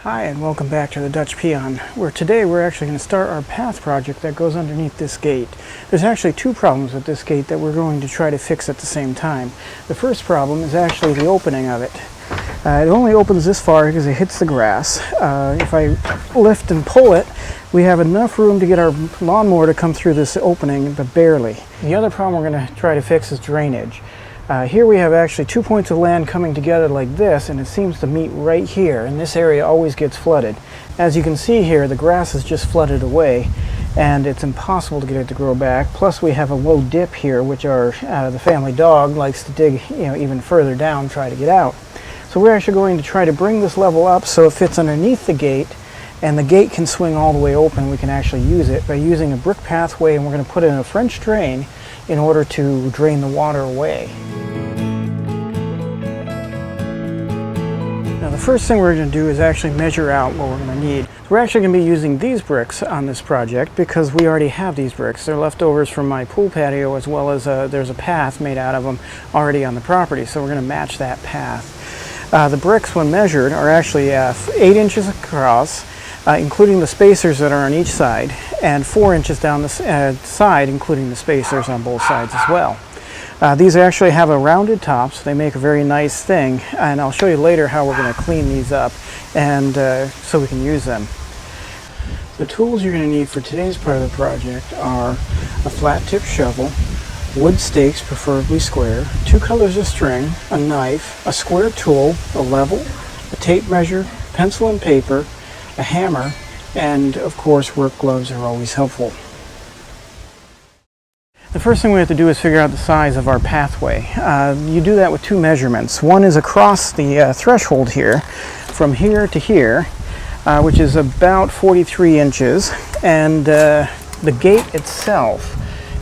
Hi and welcome back to the Dutch Peon, where today we're actually going to start our path project that goes underneath this gate. There's actually two problems with this gate that we're going to try to fix at the same time. The first problem is actually the opening of it. It only opens this far because it hits the grass. If I lift and pull it, we have enough room to get our lawnmower to come through this opening, but barely. The other problem we're going to try to fix is drainage. Here we have actually 2 points of land coming together like this, and it seems to meet right here, and this area always gets flooded. As you can see here, the grass is just flooded away, and it's impossible to get it to grow back. Plus we have a low dip here, which the family dog likes to dig even further down, try to get out. So we're actually going to try to bring this level up so it fits underneath the gate, and the gate can swing all the way open. We can actually use it by using a brick pathway, and we're going to put in a French drain in order to drain the water away. Now the first thing we're going to do is actually measure out what we're going to need. So we're actually going to be using these bricks on this project because we already have these bricks. They're leftovers from my pool patio, as well as there's a path made out of them already on the property, so we're going to match that path. The bricks, when measured, are actually 8 inches across, including the spacers that are on each side, and 4 inches down the side, including the spacers on both sides as well. These actually have a rounded top, so they make a very nice thing, and I'll show you later how we're going to clean these up and so we can use them. The tools you're going to need for today's part of the project are a flat tip shovel, wood stakes, preferably square, 2 colors of string, a knife, a square tool, a level, a tape measure, pencil and paper, a hammer, and of course work gloves are always helpful. The first thing we have to do is figure out the size of our pathway. You do that with 2 measurements. One is across the threshold here, from here to here, which is about 43 inches, and the gate itself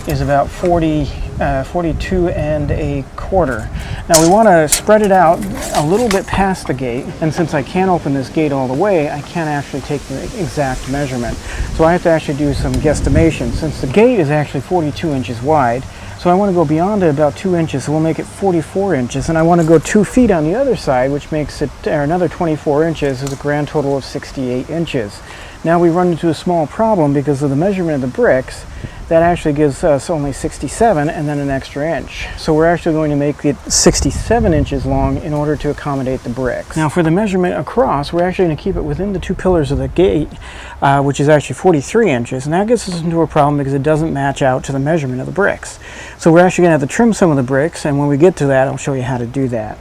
is about 42 and a quarter. Now we want to spread it out a little bit past the gate, and since I can't open this gate all the way, I can't actually take the exact measurement. So I have to actually do some guesstimation. Since the gate is actually 42 inches wide, so I want to go beyond it about 2 inches, so we'll make it 44 inches, and I want to go 2 feet on the other side, which makes it another 24 inches, is a grand total of 68 inches. Now we run into a small problem because of the measurement of the bricks. That actually gives us only 67 and then an extra inch. So we're actually going to make it 67 inches long in order to accommodate the bricks. Now for the measurement across, we're actually going to keep it within the 2 pillars of the gate, which is actually 43 inches. And that gets us into a problem because it doesn't match out to the measurement of the bricks. So we're actually going to have to trim some of the bricks, and when we get to that, I'll show you how to do that.